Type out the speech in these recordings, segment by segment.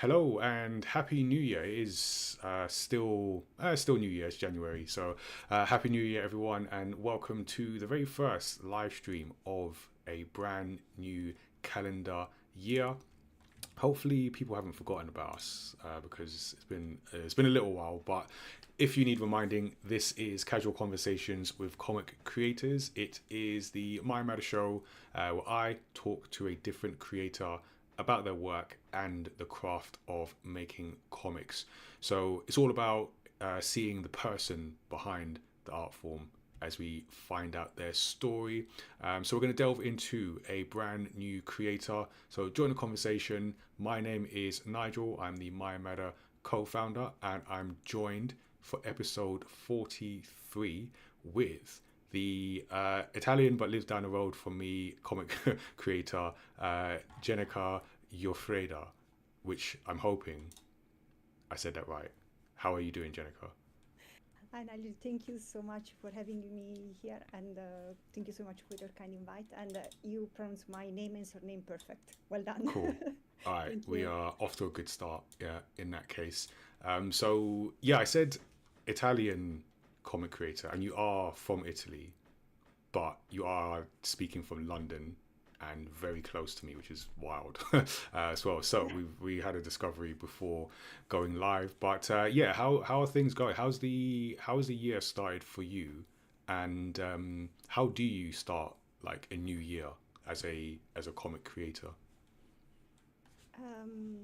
Hello and happy New Year. It is still New Year. It's January, so happy New Year, everyone, and welcome to the very first live stream of a brand new calendar year. Hopefully, people haven't forgotten about us because it's been a little while. But if you need reminding, this is Casual Conversations with Comic Creators. It is the mayamada show where I talk to a different creator about their work and the craft of making comics. So it's all about seeing the person behind the art form as we find out their story. So we're going to delve into a brand new creator. So join the conversation. My name is Nigel. I'm the mayamada co-founder, and I'm joined for episode 43 with the Italian but lives down the road from me comic creator Jenika Ioffreda, which I'm hoping I said that right. How are you doing, Jenika? Hi, Nigel. Thank you so much for having me here, and thank you so much for your kind invite. And you pronounce my name and surname perfect. Well done. Cool. All right, Thank we you. are off to a good start. Yeah, in that case. So yeah, I said Italian comic creator, and you are from Italy, but you are speaking from London and very close to me, which is wild as well. So we had a discovery before going live, but yeah, how are things going? How's the year started for you, and how do you start like a new year as a comic creator? Um,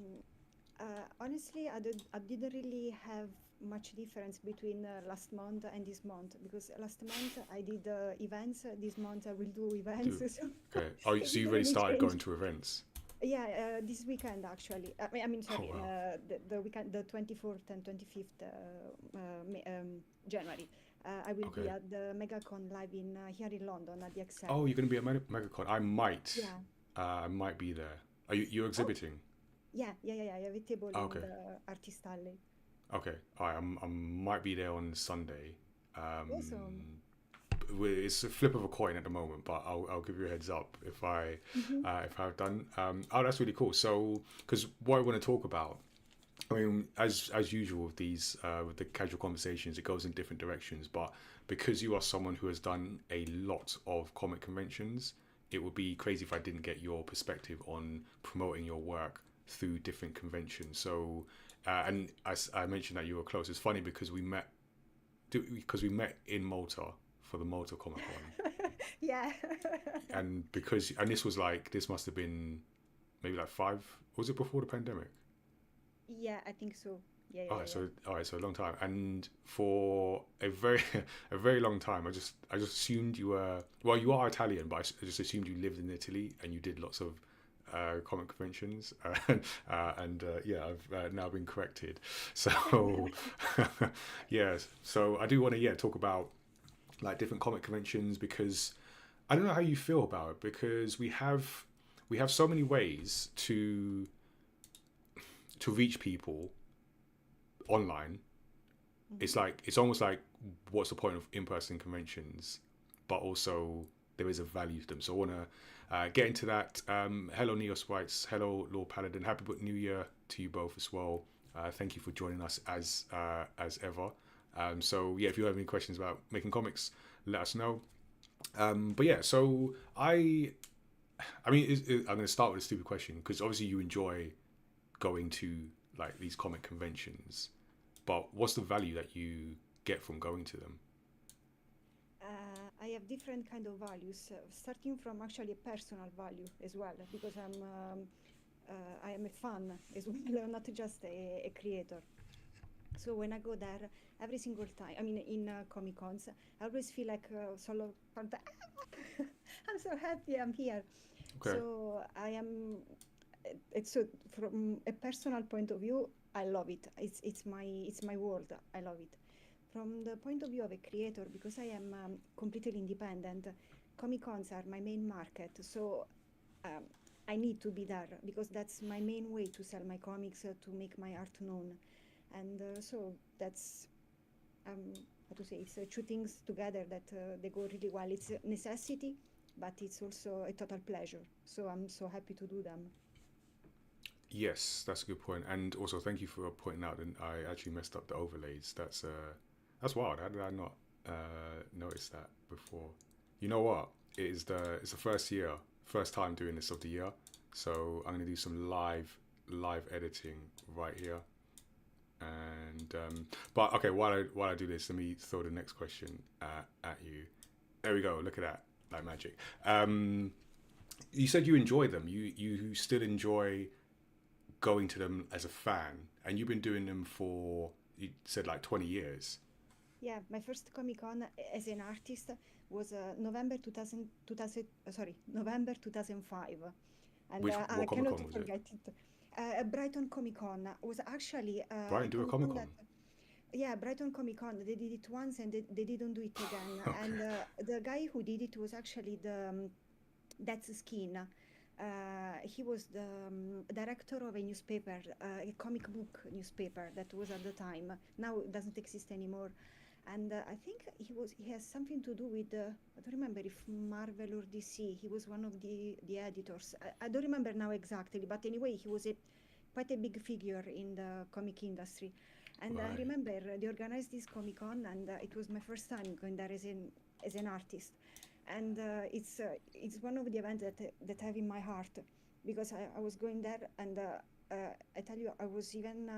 Honestly, I didn't really have much difference between last month and this month because last month I did events. This month I will do events. Do So okay? Oh, it so you didn't already really started going change. to events? Yeah, this weekend actually. Oh Sorry, wow. the weekend, the 24th and 25th January. I will be Okay. at the MegaCon live in here in London at the Oh, Excel. you're going to be at MegaCon. Yeah. I might be there. Are you're Oh, exhibiting? yeah. I have a table Oh, in okay. the Artist Alley. Okay. All right. I might be there on Sunday. Awesome. It's a flip of a coin at the moment, but I'll give you a heads up Hmm. if I've done. Oh, that's really cool. So, because what I want to talk about, I mean, as usual with the casual conversations, it goes in different directions. But because you are someone who has done a lot of comic conventions, it would be crazy if I didn't get your perspective on promoting your work through different conventions. So, and as I mentioned that you were close, it's funny because we met in Malta for the Malta Comic Con, Yeah. and this must have been maybe like five. Was it before the pandemic? Yeah, I think so. Yeah. All right, so a long time, and for a very a very long time, I just assumed you were well, you are Italian, but I just assumed you lived in Italy and you did lots of comic conventions, and yeah, I've now been corrected. So yeah, so I do want to talk about like different comic conventions because I don't know how you feel about it because we have so many ways to reach people online. Hmm. It's like it's almost like what's the point of in-person conventions, but also there is a value to them. So I want to get into that. Hello, Neos Whites. Hello, Lord Paladin. Happy New Year to you both as well. Thank you for joining us as ever. So yeah, if you have any questions about making comics, let us know. But yeah, so I mean, I'm going to start with a stupid question because obviously you enjoy going to like these comic conventions, but what's the value that you get from going to them? I have different kind of values, starting from actually a personal value as well, because I am a fan as well, not just a creator. So when I go there, every single time, I mean, in Comic Cons, I always feel like solo. I'm so happy I'm here. Okay. So I am. It's so from a personal point of view, I love it. It's my world. I love it. From the point of view of a creator, because I am completely independent, Comic Cons are my main market. So um, I need to be there because that's my main way to sell my comics, to make my art known. And so that's how to say, it's two things together that they go really well. It's a necessity, but it's also a total pleasure. So I'm so happy to do them. Yes, that's a good point. And also, thank you for pointing out that I actually messed up the overlays. That's wild. How did I not notice that before? You know what? It's the first time doing this of the year. So I'm gonna do some live editing right here. And but okay, while I do this, let me throw the next question at you. There we go. Look at that, like magic. Um, you said you enjoy them. You still enjoy going to them as a fan, and you've been doing them for, you said, like 20 years. Yeah, my first Comic Con as an artist was November 2000, 2000 sorry, November 2005. And Which I what Comic cannot Con was it? forget it. Brighton Comic Con was actually a Brian, do a Comic Comic Con that, Con. yeah, Brighton Comic Con, they did it once and they didn't do it again. And Okay. the guy who did it was actually the That's Skin. He was the director of a newspaper, a comic book newspaper that was at the time. Now it doesn't exist anymore. And I think he has something to do with I don't remember if Marvel or DC. He was one of the editors. I don't remember now exactly, but anyway, he was a quite a big figure in the comic industry. And I Right. remember they organized this Comic Con, and it was my first time going there as an artist. And it's one of the events that I have in my heart because I was going there, and I tell you, I was even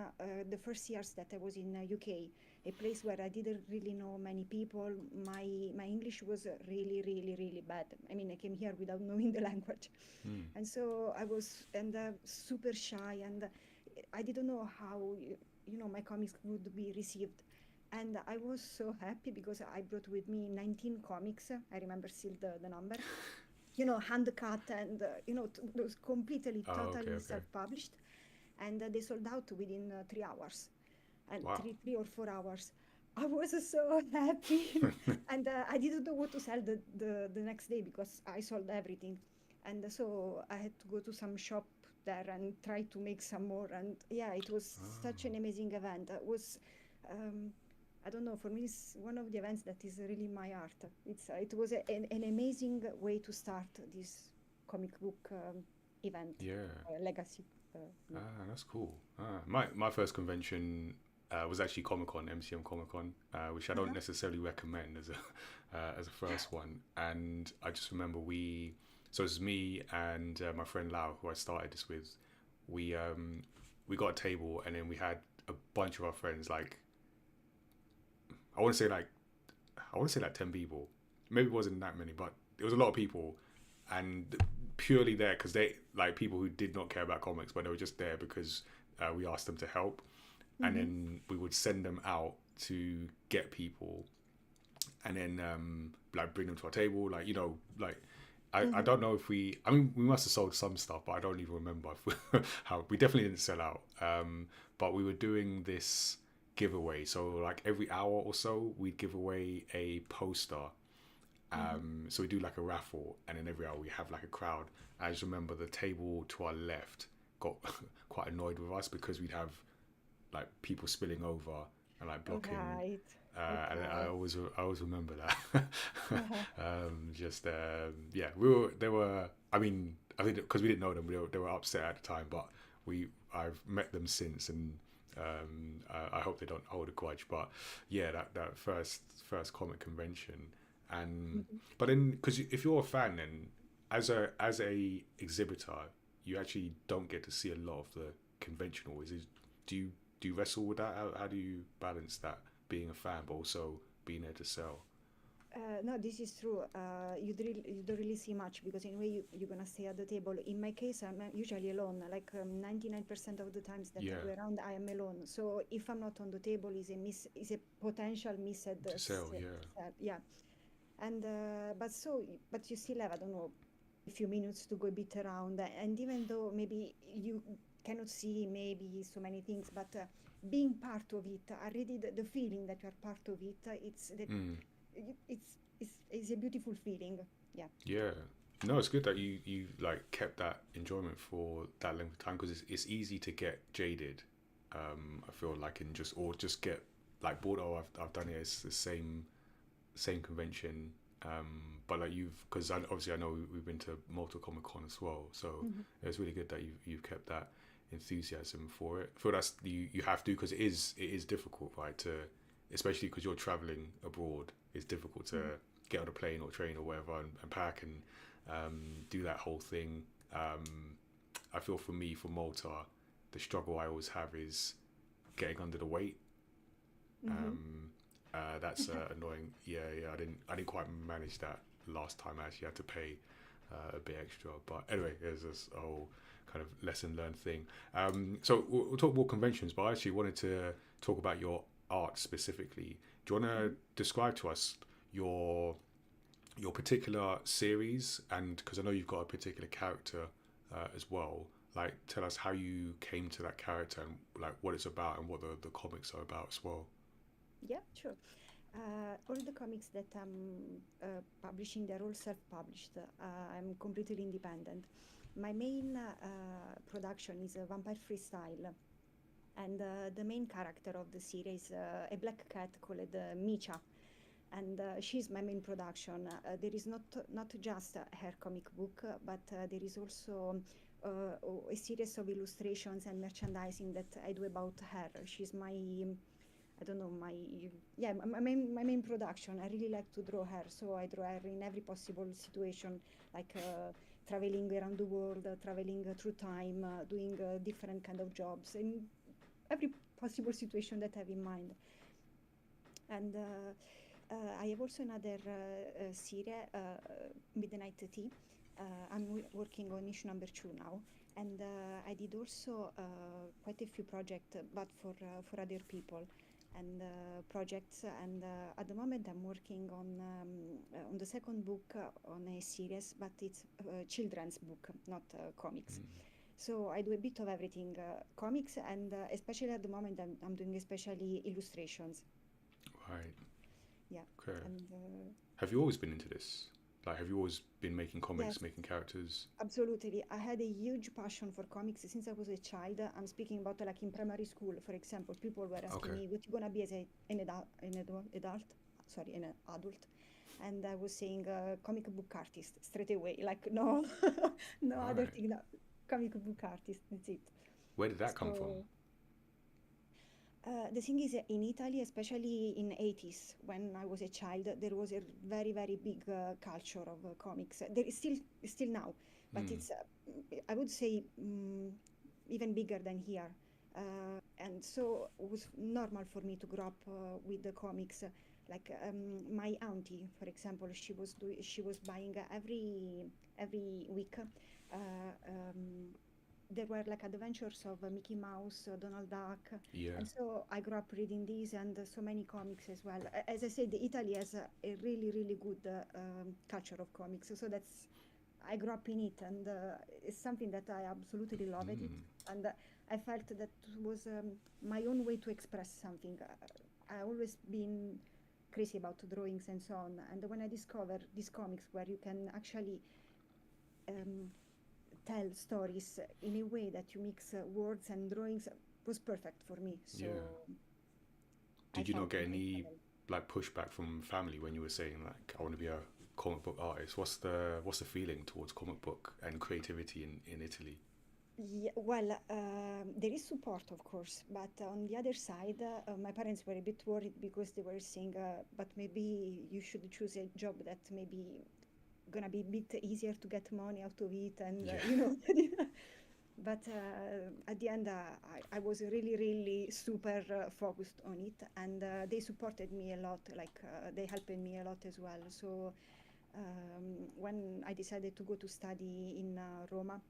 the first years that I was in UK, a place where I didn't really know many people. My English was really, really, really bad. I mean, I came here without knowing the language, Hmm. and so I was and super shy, and I didn't know how my comics would be received. And I was so happy because I brought with me 19 comics. I remember still the number, hand cut and those completely, Oh, okay, totally okay. self-published, and they sold out within 3 hours, and Wow. three or 4 hours. I was so happy, and I didn't know what to sell the next day because I sold everything, and so I had to go to some shop there and try to make some more. And yeah, it was such an amazing event. It was. Um, I don't know. For me, it's one of the events that is really my art. It was an amazing way to start this comic book event, Yeah. legacy. Yeah. That's cool. My first convention was actually Comic Con, MCM Comic Con, which I don't Uh-huh. necessarily recommend as a as a first one. And I just remember so it was me and my friend Lau, who I started this with. We um, we got a table, and then we had a bunch of our friends. Like I want to say like I want to say like 10 people. Maybe it wasn't that many, but it was a lot of people, and purely there because they like people who did not care about comics, but they were just there because we asked them to help, and Mm-hmm. then we would send them out to get people, and then like bring them to our table, like like. I Mm-hmm. don't know if I mean we must have sold some stuff, but I don't even remember how we definitely didn't sell out. But we were doing this giveaway, so like every hour or so we'd give away a poster. Mm-hmm. So we do like a raffle, and then every hour we have like a crowd. I just remember the table to our left got quite annoyed with us because we'd have like people spilling over and like All blocking. right. And Okay. I always remember that. Uh-huh. Just yeah, we were they were. I mean, I think because we didn't know them, they were upset at the time, but I've met them since, and I hope they don't hold a grudge. But yeah, that first comic convention, and Mhm. but then because if you're a fan, then as a exhibitor, you actually don't get to see a lot of the conventional. Do you do you wrestle with that? How do you balance that, being a fan but also being there to sell? No, this is true. You don't really see much because anyway you're gonna stay at the table. In my case, I'm usually alone. Like 99% of the times that I Yeah, go around, I am alone. So if I'm not on the table, is a potential missed to sell. Yeah. yeah. And but you still have, I don't know, a few minutes to go a bit around. And even though maybe you cannot see maybe so many things, but being part of it, already the feeling that you are part of it, Mm, it's a beautiful feeling. Yeah. yeah. No, it's good that you like kept that enjoyment for that length of time, because it's easy to get jaded. I feel like, and just get like bored. Oh, I've done it. It's the same convention. But like because obviously I know we've been to multiple Comic Con as well, so Mhm. it's really good that you've kept that enthusiasm for it. I feel that's you have to, because it is difficult, right? To, especially because you're traveling abroad, it's difficult to get on a plane or train or whatever and pack and do that whole thing. I feel for me, for Malta, the struggle I always have is getting under the weight. That's annoying. Yeah, I didn't quite manage that last time. I actually had to pay a bit extra. But anyway, there's this whole kind of lesson learned thing. So we'll talk more conventions, but I actually wanted to talk about your art specifically. Do you want to describe to us your particular series, and because I know you've got a particular character as well, like tell us how you came to that character and like what it's about and what the comics are about as well. Yeah, sure. All the comics that I'm publishing, they're all self-published. I'm completely independent. My main production is a Vampire Freestyle, and the main character of the series, a black cat called Micha, and she's my main production. There is not just her comic book, but there is also a series of illustrations and merchandising that I do about her. She's my, I don't know, my main production. I really like to draw her, so I draw her in every possible situation, like traveling around the world, traveling through time, doing different kind of jobs in every possible situation that I have in mind. And I have also another series, Midnight Tea. I'm working on issue number 2 now, and I did also quite a few projects, but for other people and projects. And at the moment, I'm working on the second book on a series, but it's a children's book, not comics. So I do a bit of everything, comics, and especially at the moment, I'm doing especially illustrations. Right. Yeah. Okay. And Have you always been into this? Like, have you always been making comics, yes, making characters? absolutely. I had a huge passion for comics since I was a child. I'm speaking about like in primary school, for example. People were asking Okay. me, "What you gonna be as an adult?" Sorry, an adult. And I was saying, comic book artist straight away. Like, no, no other Right. thing. No, comic book artist. That's it. Where did that come from? So the thing is, in Italy, especially in 80s, when I was a child, there was a very, very big culture of comics. There is still now, but it's, I would say, even bigger than here. And so it was normal for me to grow up with the comics. Like my auntie, for example, she was buying every week. There were like adventures of Mickey Mouse, Donald Duck, Yeah. and so I grew up reading these and so many comics as well. As I said, Italy has a really, really good culture of comics, so that's I grew up in it, and it's something that I absolutely loved it, and I felt that was my own way to express something. I always been crazy about drawings and so on, and when I discovered these comics where you can actually um, tell stories in a way that you mix words and drawings was perfect for me. So Yeah. I Did you found not get my any channel. like pushback from family when you were saying like I want to be a comic book artist? What's the feeling towards comic book and creativity in Italy? Yeah, well, there is support, of course, but on the other side, my parents were a bit worried because they were saying, but maybe you should choose a job that maybe gonna be a bit easier to get money out of it, and Yeah. But at the end, I was really, really super focused on it, and they supported me a lot. Like they helped me a lot as well. So when I decided to go to study in Roma,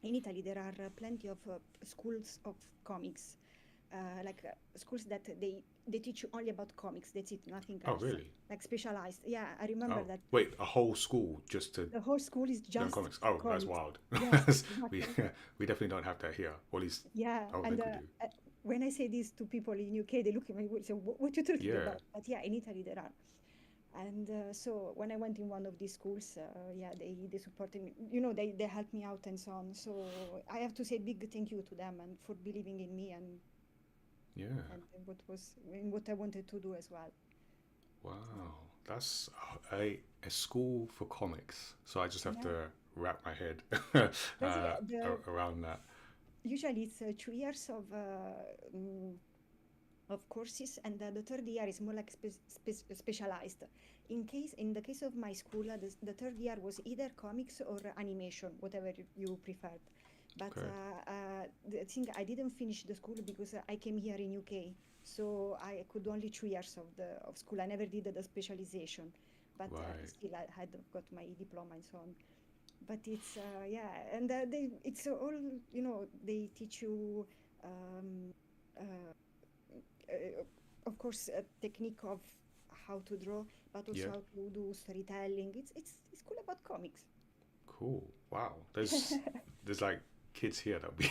in Italy, there are plenty of schools of comics, like schools that they teach you only about comics. That's it, nothing Oh, else. really? Like specialized. Yeah, I remember Oh, that wait, a whole school just to the whole school is learn just comics. Oh, that's comics. wild. Yes, we exactly. we definitely don't have that here. Or at least Yeah, I don't and think we do. when I say this to people in UK, they look at me and say, What you talking Yeah. about?" But yeah, in Italy there are. And so when I went in one of these schools, yeah, they supported me. They helped me out and so on. So I have to say big thank you to them and for believing in me Yeah. and what I wanted to do as well. Wow. That's a school for comics. So I just have Yeah, to wrap my head basically the around that. usually it's 2 years mm, of courses, and the third year is more like specialized. In the case of my school, the third year was either comics or animation, whatever you preferred. But Okay. the thing, I didn't finish the school because I came here in UK, so I could only 2 years of school. I never did the specialization, but Right. still I had got my diploma and so on. But it's yeah, and it's all, they teach you. Um, uh, of course, a technique of how to draw, but Yeah. also how to do storytelling. It's cool about comics. Cool. Wow. There's like kids here that'll be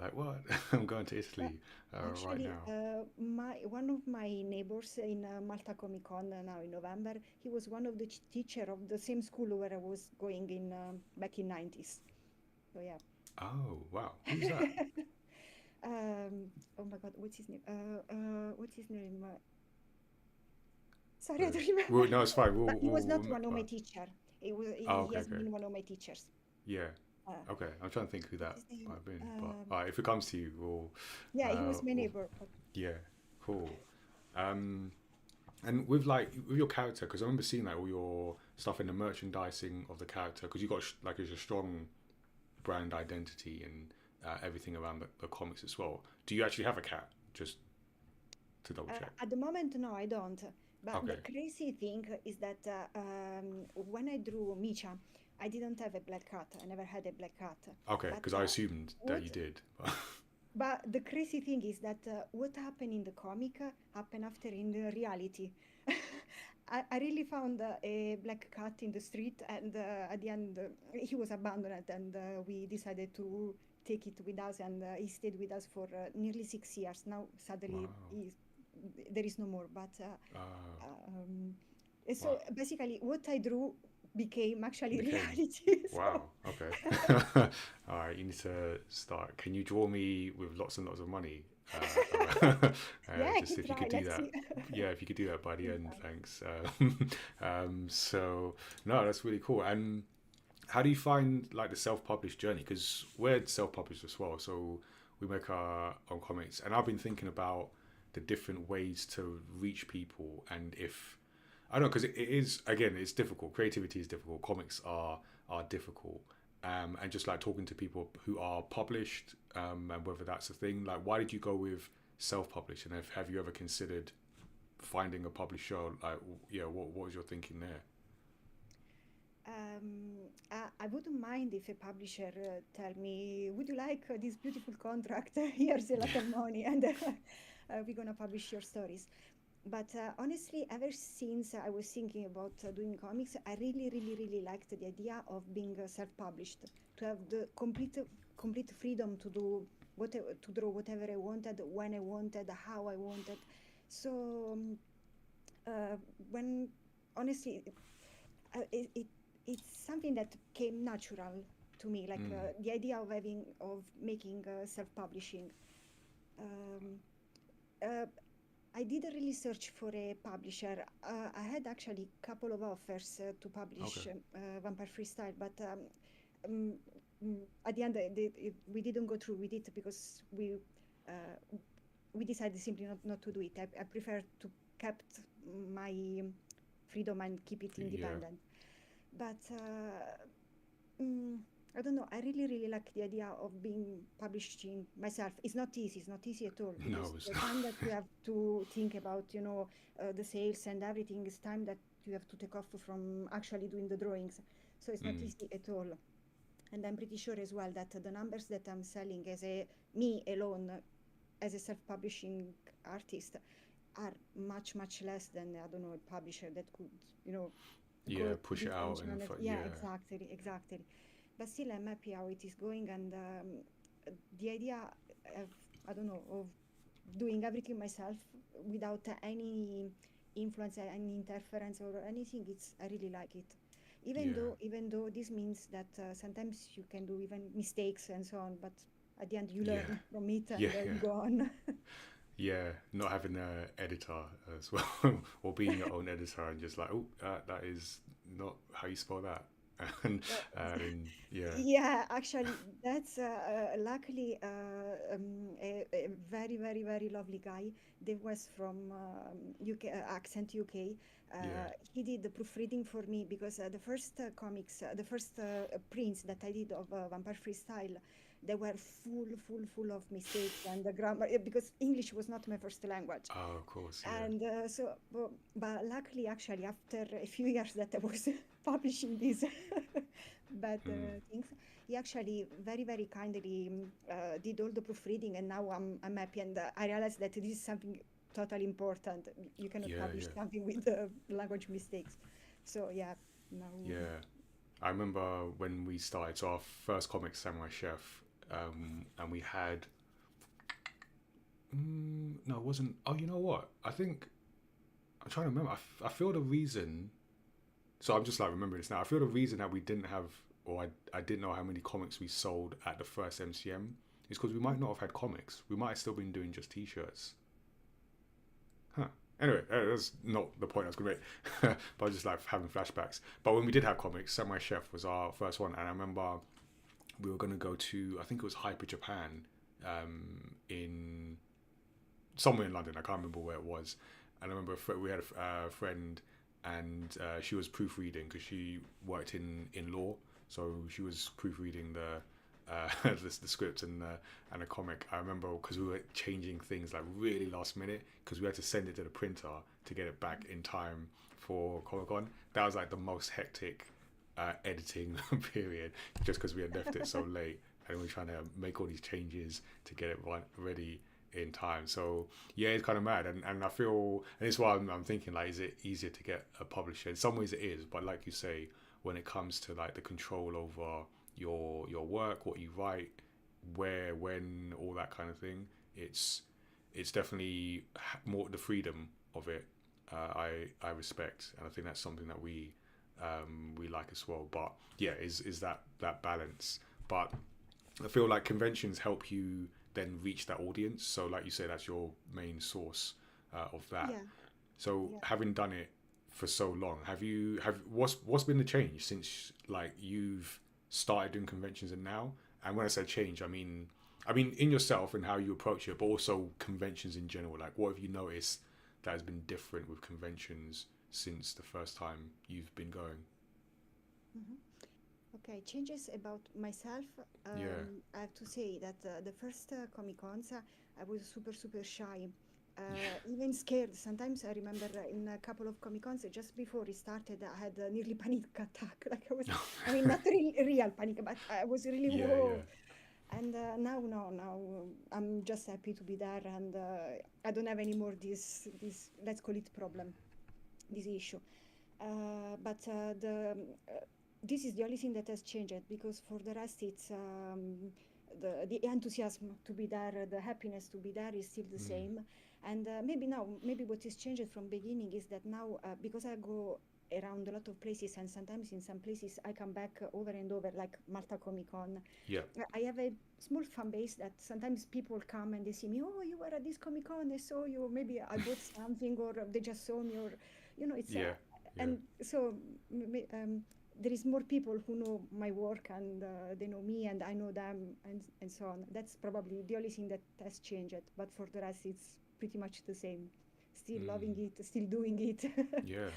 like, what? I'm going to Uh, Italy right Actually, now. my one of my neighbors in Malta Comic Con now in November, he was one of the teacher of the same school where I was going in back in 90s. So yeah. Oh, wow. Who's that? Oh my God, what's his name? What's his name? Sorry, I Uh, don't remember. well, no, it's fine. But he was We'll not one of remember. my teacher. Oh, He okay, has okay. been one of my teachers. Yeah. Uh, Okay. I'm trying to think who what's that his name? might have been. But if it comes to you, Yeah, he was my we'll neighbor. But yeah, cool. Um, and with like with your character, because I remember seeing like all your stuff in the merchandising of the character, because you got like a strong brand identity and everything around the comics as well. Do you actually have a cat? Just to double check. at the moment, no, I don't. But the Okay. crazy thing is that when I drew Micha, I didn't have a black cat. I never had a black cat. Okay, But because I assumed that what you did. But the crazy thing is that what happened in the comic happened after in the reality. I really found a black cat in the street, and at the end, he was abandoned, and we decided to take it with us, and he stayed with us for nearly 6 years. Now, sadly, Wow. there is no more. But Uh, um, wow. so basically, what I drew became actually Became. reality. So Wow. Okay. All right. You need to start. Can you draw me with lots and lots of money? yeah, I Just can if you try. could do Let's that. see. Yeah, if you could do that by the Can end, try. thanks. So no, that's really cool. And how do you find like the self-published journey? Because we're self-published as well, so we make our own comics. And I've been thinking about the different ways to reach people, and if I don't know, because it is again, it's difficult. Creativity is difficult. Comics are difficult, and just like talking to people who are published, and whether that's a thing. Like, why did you go with self-published? And have you ever considered finding a publisher? Like, yeah, what was your thinking there? I wouldn't mind if a publisher tell me, "Would you like this beautiful contract? Here's a lot of money, and we're gonna publish your stories." But honestly, ever since I was thinking about doing comics, I really, really, really liked the idea of being self-published, to have the complete freedom to do to draw whatever I wanted, when I wanted, how I wanted. So uh, when honestly, it it's something that came natural to me, like Mm, the idea of making self-publishing. Um, uh, I didn't really search for a publisher. I had actually a couple of offers to okay. publish Vampire Freestyle, but um, at the end we didn't go through with it because uh, we decided simply not to do it. I prefer to kept my freedom and keep it Yeah. independent. But mm, I don't know. I really, really like the idea of being publishing myself. It's not easy. It's not easy at all No, because it's the not. time that you have to think about, the sales and everything is time that you have to take off from actually doing the drawings. So it's not Mm, easy at all. And I'm pretty sure as well that the numbers that I'm selling as a me alone, as a self-publishing artist, are much, much less than, I don't know, a publisher that could, you know, go yeah, to push it different out and channels. Yeah, yeah. exactly, exactly. But still, I'm happy how it is going, and the idea of, I don't know, of doing everything myself without any influence, any interference or anything, it's I really like it. Yeah. Even though this means that sometimes you can do even mistakes and so on, but at the end you Yeah. learn from it Yeah, and yeah. you go on. Yeah, not having an editor as well, or being your own editor and just like, oh, that is not how you spell that. and Well, then yeah, yeah, actually, that's luckily a very, very, very lovely guy. That was from UK, Accent UK. yeah. He did the proofreading for me because the first comics, the first prints that I did of Vampire Freestyle, they were full of mistakes and the grammar because English was not my first language. Oh, of course, yeah. And but luckily, actually, after a few years that I was publishing these bad Mm. things, he actually very, very kindly did all the proofreading, and now I'm happy. And I realized that this is something totally important. You cannot Yeah, publish yeah, something with language mistakes. So yeah, now yeah. I remember when we started, so our first comic, Samurai Chef, and we had. No, it wasn't. Oh, you know what? I think I'm trying to remember. I feel the reason. So I'm just like remembering this now. I feel the reason that we didn't have, or I didn't know how many comics we sold at the first MCM is because we might not have had comics. We might have still been doing just T-shirts. Huh. Anyway, that's not the point I was going to make. But I was just like having flashbacks. But when we did have comics, Samurai Chef was our first one, and I remember we were going to go to, I think it was Hyper Japan, in somewhere in London. I can't remember where it was. And I remember we had a friend, and she was proofreading because she worked in law, so she was proofreading the script and a comic. I remember because we were changing things like really last minute because we had to send it to the printer to get it back in time for Comic Con. That was like the most hectic editing period just because we had left it so late and we were trying to make all these changes to get it ready in time. So yeah, it's kind of mad, and I feel, and it's why I'm thinking like, is it easier to get a publisher? In some ways it is, but like you say, when it comes to like the control over your work, what you write, where, when, all that kind of thing, it's definitely more the freedom of it. I respect, and I think that's something that we like as well. But yeah, is that balance? But I feel like conventions help you then reach that audience. So, like you say, that's your main source of that. yeah, So, yeah. having done it for so long, have what's been the change since like you've started doing conventions and now? And when I say change, I mean in yourself and how you approach it, but also conventions in general. Like, what have you noticed that has been different with conventions since the first time you've been going? Mhm. Okay, changes about myself. Yeah. I have to say that the first Comic Cons, I was super shy, even scared. Sometimes I remember in a couple of Comic Cons, just before it started, I had a nearly panic attack. Like I was, I mean, not real panic, but I was really Yeah, yeah, whoa. And now, no, now I'm just happy to be there, and I don't have any more this let's call it problem, this issue. But this is the only thing that has changed because for the rest, it's the enthusiasm to be there, the happiness to be there is still the mm, same. And maybe now, maybe what is changed from beginning is that now, because I go around a lot of places and sometimes in some places I come back over and over, like Malta Comic Con. yeah, I have a small fan base that sometimes people come and they see me, oh, you were at this Comic Con, I saw you, maybe I bought something or they just saw me or, it's, yeah, yeah. and so there is more people who know my work and they know me and I know them and so on. That's probably the only thing that has changed, but for the rest, it's pretty much the same. Still loving Mm, it, still doing it. yeah,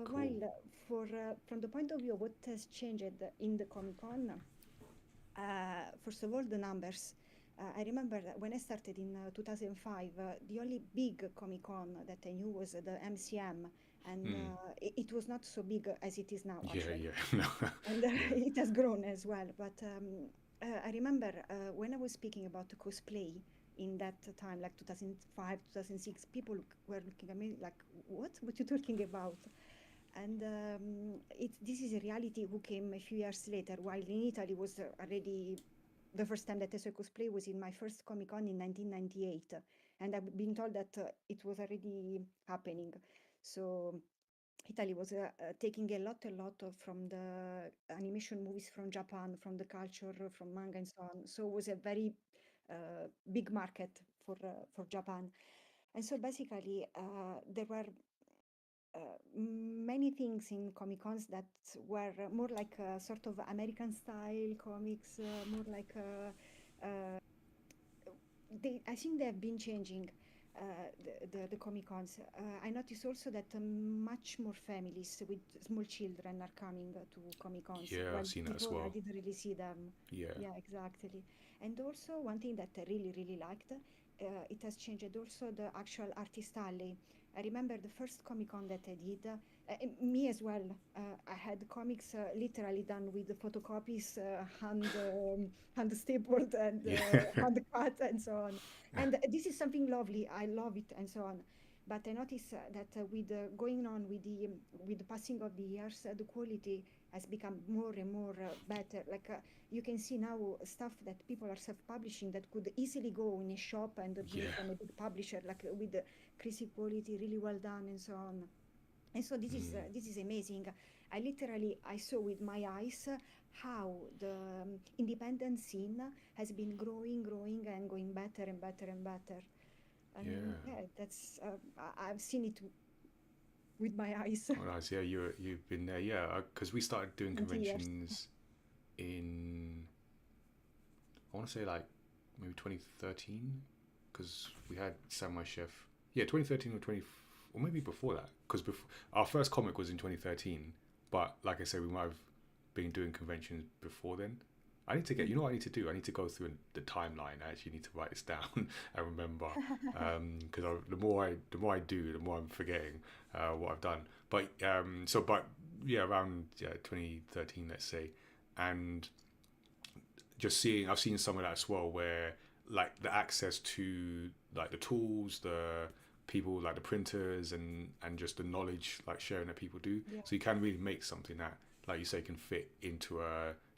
cool. While for from the point of view of what has changed in the Comic Con, first of all, the numbers. I remember that when I started in 2005, the only big Comic Con that I knew was the MCM, and Mm, it was not so big as it is now, yeah, actually. yeah, no, And yeah, it has grown as well. But I remember when I was speaking about cosplay in that time, like 2005, 2006, people were looking at me like, what? What you talking about? And this is a reality who came a few years later, while in Italy was already the first time that I saw cosplay was in my first Comic Con in 1998, and I've been told that it was already happening. So Italy was taking a lot from the animation movies from Japan, from the culture, from manga and so on. So it was a very big market for Japan. And so basically, there were many things in Comic Cons that were more like a sort of American style comics, more like I think they have been changing the Comic Cons. I noticed also that much more families with small children are coming to Comic Cons. Yeah, Well, I've seen that as before I well. didn't really see them. Yeah. Yeah, exactly. And also one thing that I really, really liked, it has changed also the actual artist alley. I remember the first Comic Con that I did, me as well. I had comics literally done with the photocopies, hand stapled and Yeah. hand cut and so on. And this is something lovely. I love it and so on. But I notice that with going on with the passing of the years, the quality has become more and more better. Like you can see now stuff that people are self-publishing that could easily go in a shop and be Yeah. from a big publisher, like with crazy quality, really well done and so on. And so Mm. this is amazing. I saw with my eyes how the independent scene has been growing and going better and better and better. And Yeah. yeah, I've seen it with my eyes. Oh, nice. Yeah, you've been there. Yeah, because we started doing 20 years. conventions in, I want to say like maybe 2013, because we had Samurai Chef. Yeah, 2013 or 20, or maybe before that. Because our first comic was in 2013, but like I said, we might have been doing conventions before then. I need to get, you know what I need to do? I need to go through the timeline. I actually need to write this down and remember, because the more I do, the more I'm forgetting what I've done. But yeah, around 2013, let's say, and I've seen some of that as well, where like the access to like the tools, the people, like the printers, and just the knowledge like sharing that people do, Yeah, so you can really make something that, like you say, can fit into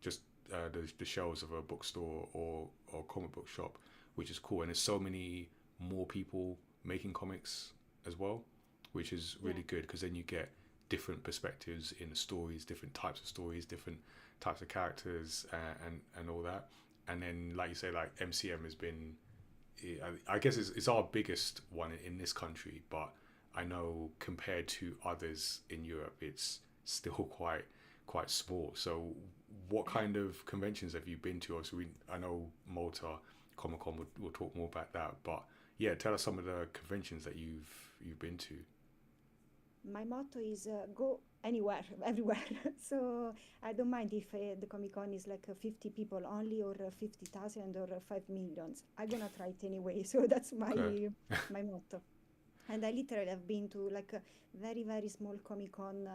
just the shelves of a bookstore or comic book shop, which is cool. And there's so many more people making comics as well, which is yeah. really good, because then you get different perspectives in the stories, different types of stories, different types of characters, and all that. And then, like you say, like MCM has been, I guess it's our biggest one in this country, but I know compared to others in Europe, it's still quite small. So, what kind of conventions have you been to? Obviously, I know Malta Comic Con. We'll talk more about that, but yeah, tell us some of the conventions that you've been to. My motto is go anywhere, everywhere. So I don't mind if the Comic Con is like 50 people only or 50,000 or 5 millions. I'm gonna try it anyway. So that's Okay. my motto. And I literally have been to like a very, very small Comic Con,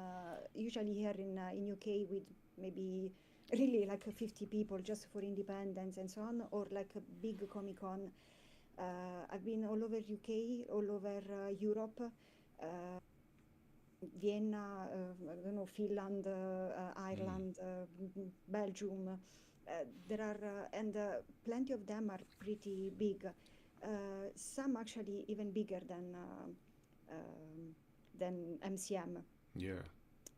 usually here in UK with maybe really like 50 people just for independence and so on, or like a big Comic Con. I've been all over UK, all over Europe. Uh, Vienna, I don't know, Finland, Mm. Ireland, Belgium. There are, and plenty of them are pretty big. Some actually even bigger than MCM. Yeah.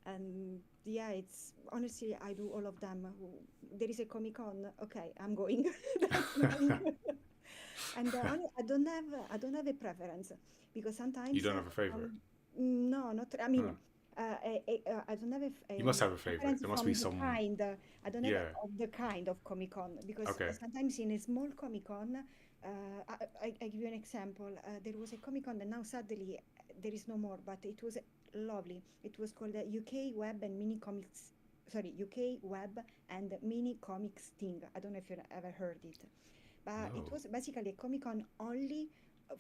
And yeah, it's honestly, I do all of them. There is a Comic Con, okay, I'm going. That's my. And I don't have a preference because You sometimes don't have a favorite? um, no, not I mean Huh. I don't have You must have a favorite. preference There must be from the some. kind. I don't have Yeah. of the kind of Comic Con because Okay. sometimes in a small Comic Con, I give you an example. There was a Comic Con that now sadly there is no more, but it was lovely. It was called UK Web and Mini Comics. Sorry, UK Web and Mini Comics Thing. I don't know if you ever heard it, but it No. was basically a Comic Con only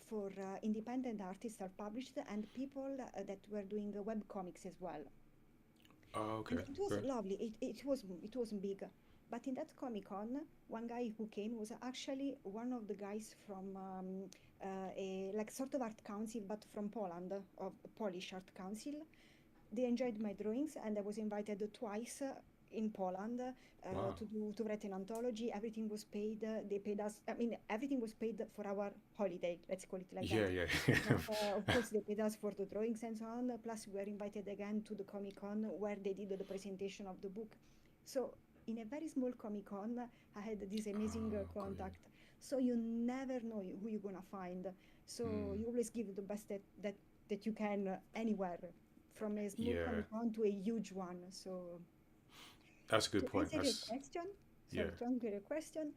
for independent artists are published and people that were doing web comics as well. Oh, And okay. it was Great. lovely. It wasn't big, but in that Comic Con, one guy who came was actually one of the guys from a like sort of art council, but from Poland, of Polish art council. They enjoyed my drawings, and I was invited twice in Poland Wow. to write an anthology. Everything was paid. They paid us. I mean, everything was paid for our holiday. Let's call it like that. Yeah, yeah. But of course, they paid us for the drawings and so on. Plus, we were invited again to the Comic Con where they did the presentation of the book. So, in a very small Comic Con, I had this amazing Oh, got you. contact. So you never know who you're gonna find. So Mm. you always give the best that you can anywhere from a small Yeah, Comic Con to a huge one. So that's a good to point. answer your That's question, yeah, sorry, to answer your question,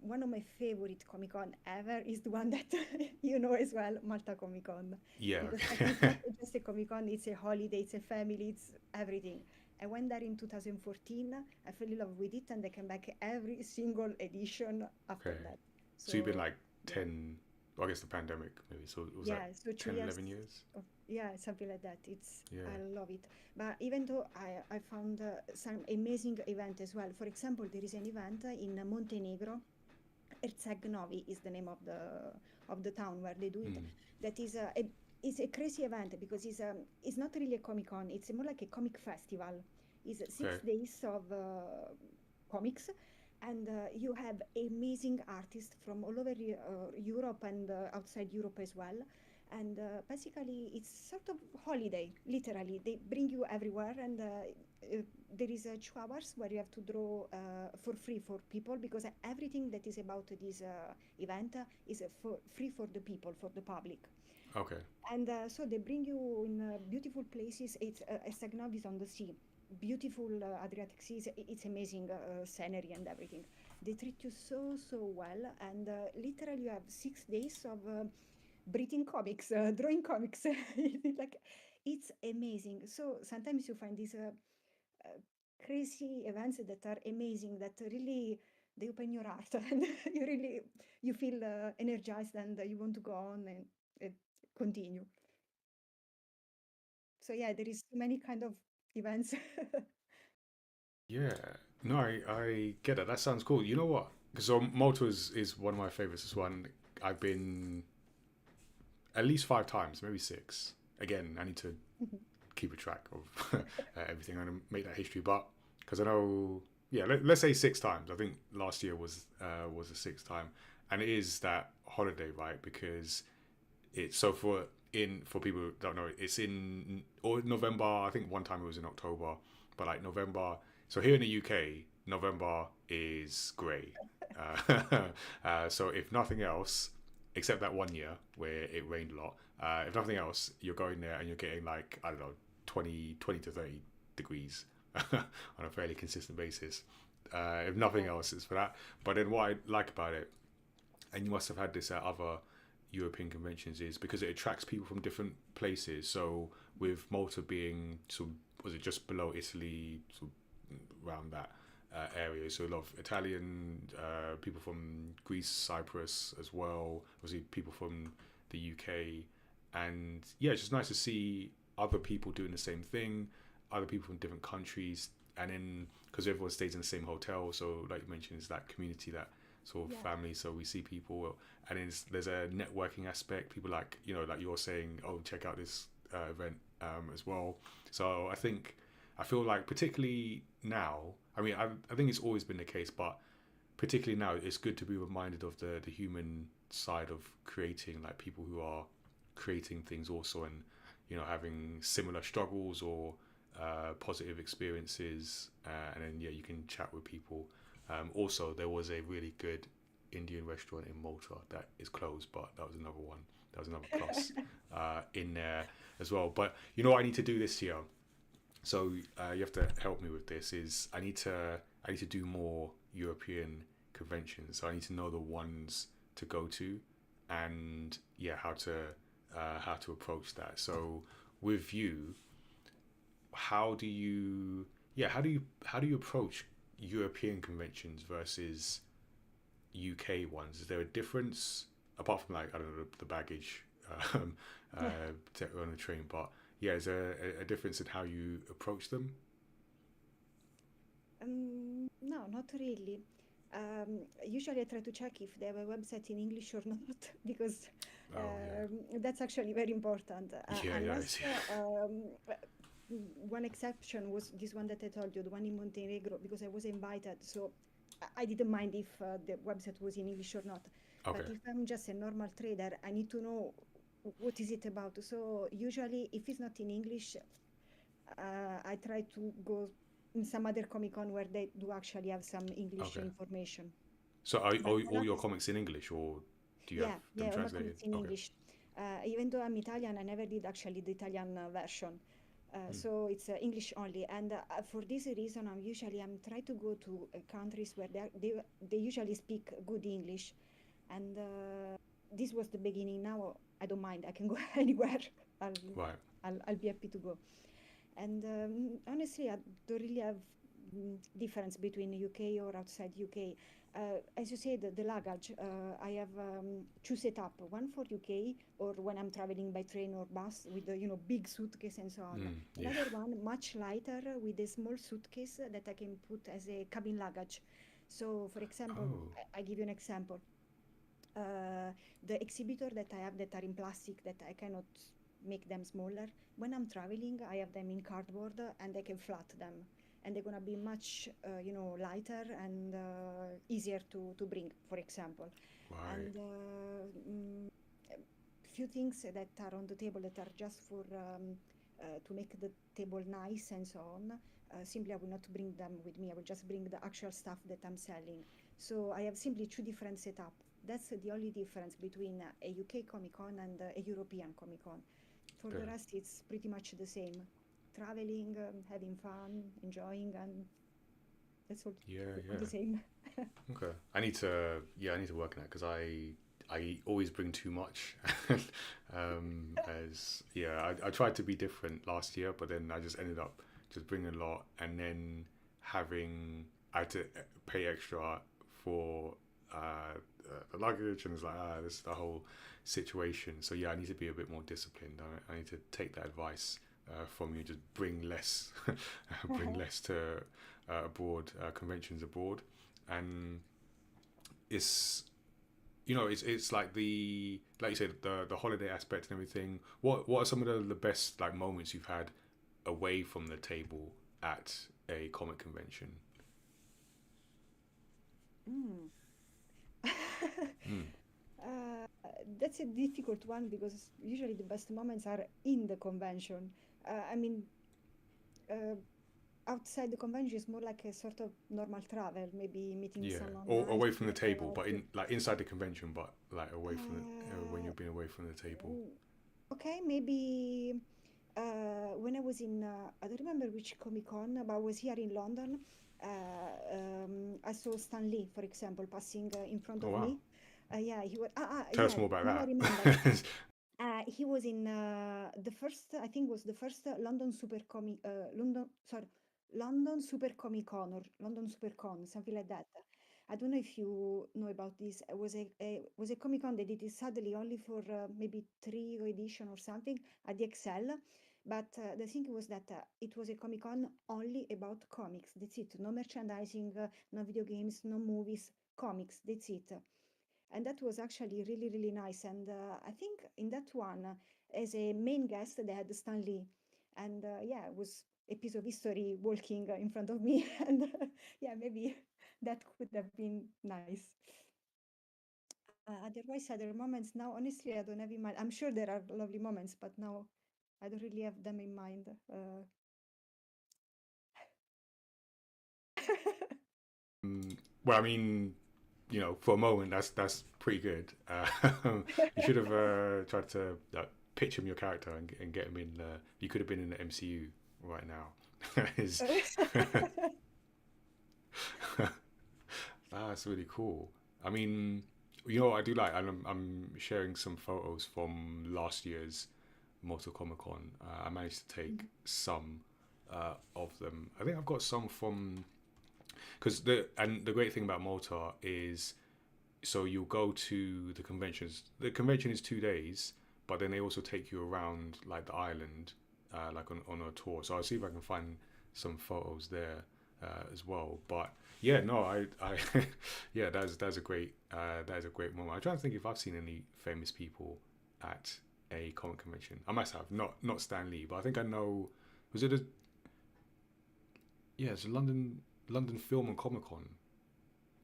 one of my favorite Comic Con ever is the one that you know as well, Malta Comic Con, yeah. because it's Okay. not just a Comic Con, it's a holiday, it's a family, it's everything. I went there in 2014, I fell in love with it, and I came back every single edition after Okay. that. So you've been So, like yeah. 10, well, I guess the pandemic maybe. So it was like Yeah, so 10, two years 11 years. of, yeah, something like that. It's Yeah. I love it. But even though I found some amazing event as well. For example, there is an event in Montenegro. Ercegnovi is the name of the town where they do it. Mm. That is it's a crazy event because it's not really a Comic Con. It's more like a comic festival. It's Okay. 6 days of comics, and you have amazing artists from all over Europe and outside Europe as well. And basically, it's sort of holiday. Literally, they bring you everywhere, and there is 2 hours where you have to draw for free for people because everything that is about this event is for free for the people, for the public. Okay. And so they bring you in beautiful places. It's Estagnov is on the sea, beautiful Adriatic Sea. It's amazing scenery and everything. They treat you so well, and literally you have 6 days of breathing comics, drawing comics. Like it's amazing. So sometimes you find these uh, crazy events that are amazing, that really they open your heart, and you feel energized, and you want to go on and uh, continue. So yeah, there is so many kind of events. Yeah. No, I get it. That sounds cool. You know what? Because Malta is one of my favorites as well. And I've been at least 5 times, maybe six. Again, I need to keep a track of everything. I'm gonna make that history, but because I know, yeah, let's say 6 times. I think last year was the sixth time, and it is that holiday, right? Because it's so for people who don't know, it's in or November. I think one time it was in October, but like November. So here in the UK, November is grey. So if nothing else, except that one year where it rained a lot, if nothing else, you're going there and you're getting like I don't know 20 to 30 degrees on a fairly consistent basis. If nothing Yeah, else, it's for that. But then what I like about it, and you must have had this at other European conventions, is because it attracts people from different places. So with Malta being sort of, was it just below Italy, sort of around that area? So a lot of Italian people from Greece, Cyprus as well. Obviously people from the UK, and yeah, it's just nice to see other people doing the same thing, other people from different countries, and then because everyone stays in the same hotel, so like you mentioned, it's that community, that sort of yeah, family. So we see people, and then there's a networking aspect. People like like you're saying, oh, check out this event as well. So I feel like particularly now. I mean, I think it's always been the case, but particularly now, it's good to be reminded of the human side of creating, like people who are creating things also, and having similar struggles or positive experiences, and then yeah, you can chat with people. Also, there was a really good Indian restaurant in Malta that is closed, but that was another one. That was another plus in there as well. But you know what I need to do this year? So you have to help me with this. Is I need to do more European conventions. So I need to know the ones to go to, and yeah, how to approach that. So with you, how do you how do you approach European conventions versus UK ones? Is there a difference apart from like I don't know the baggage um, yeah. on the train? But yeah, is there a difference in how you approach them? No, not really. Usually I try to check if they have a website in English or not, because Oh yeah, that's actually very important. yeah, yeah, Unless one exception was this one that I told you, the one in Montenegro, because I was invited, so I didn't mind if the website was in English or not. But okay, if I'm just a normal trader, I need to know what is it about. So usually, if it's not in English, I try to go in some other Comic Con where they do actually have some English okay. information. So are But a all lot your is, comics in English, or do you have yeah, them yeah, all my translated? comics in Okay, English. Even though I'm Italian, I never did actually the Italian version. Mm. So it's English only, and for this reason, I'm try to go to countries where they usually speak good English, and this was the beginning. Now I don't mind; I can go anywhere. I'll, Right. I'll be happy to go. And honestly, I don't really have difference between UK or outside UK. As you said, the luggage, I have two setup, one for UK or when I'm traveling by train or bus with the big suitcase and so on. Mm. Yeah. Another one much lighter with a small suitcase that I can put as a cabin luggage. So, for example, Oh. I give you an example. The exhibitor that I have that are in plastic that I cannot make them smaller. When I'm traveling, I have them in cardboard and I can flat them, and they're gonna be much lighter and easier to bring, for example. Right. And few things that are on the table that are just for to make the table nice and so on. Simply, I will not bring them with me. I will just bring the actual stuff that I'm selling. So I have simply two different setup. That's the only difference between a UK Comic Con and a European Comic Con. For Okay. the rest, it's pretty much the same. Traveling, having fun, enjoying, and that's Yeah. all the Yeah. same. Okay. I need to work on that because I always bring too much. As yeah, I tried to be different last year, but then I just ended up just bringing a lot, and then having I had to pay extra for the luggage, and it's like this is the whole situation. So yeah, I need to be a bit more disciplined. I need to take that advice from you. Just bring less, bring less to abroad conventions abroad, and it's it's like like you said the holiday aspect and everything. What are some of the best like moments you've had away from the table at a comic convention? Mm. Mm. Uh, that's a difficult one because usually the best moments are in the convention. I mean, uh, outside the convention is more like a sort of normal travel, maybe meeting Yeah, someone or nice, away from the table, but to, in like inside the convention, but like away from when uh, you've been away from the table. mm, okay, maybe when I was in, I don't remember which Comic Con, but I was here in London. I saw Stan Lee, for example, passing in front Oh of wow, me. Yeah, he was. tell us Yeah, more about now I remember. that. He was in the first, I think, was the first London Super Comic Con or London Super Con, something like that. I don't know if you know about this. It was a Comic Con. They did it sadly only for maybe three edition or something at the Excel. But the thing was that it was a Comic Con only about comics. That's it. No merchandising, no video games, no movies, comics. That's it. And that was actually really really nice. And I think in that one, as a main guest, they had Stan Lee, and yeah, it was a piece of history walking in front of me. And yeah, maybe that could have been nice. Otherwise, other moments now, honestly, I don't have in mind. I'm sure there are lovely moments, but now I don't really have them in mind. Well, I mean, for a moment, that's pretty good. You should have tried to pitch him your character and get him in. You could have been in the MCU right now. Is That's really cool. I mean, what I do like, and I'm sharing some photos from last year's Mortal Comic Con. I managed to take some of them. I think I've got some from because the great thing about Malta is so you'll go to the conventions. The convention is 2 days, but then they also take you around like the island, like on a tour. So I'll see if I can find some photos there as well. But yeah, no, I yeah, that's a great moment. I'm trying to think if I've seen any famous people at a comic convention. I must have not Stan Lee, but I think I know. Was it a yeah? It's a London Film and Comic Con.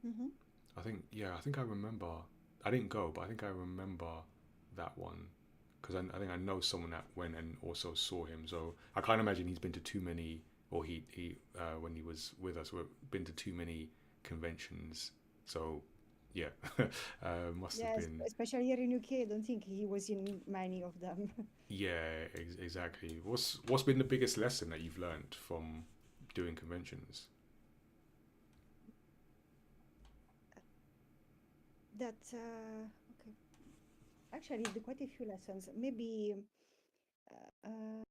Mhm. I think I remember. I didn't go, but I think I remember that one because I think I know someone that went and also saw him. So I can't imagine he's been to too many, or he when he was with us, we've been to too many conventions. So yeah, must have Yes, been. especially here in UK, I don't think he was in many of them. Yeah, exactly. What's been the biggest lesson that you've learned from doing conventions? That okay. Actually, quite a few lessons. Maybe uh,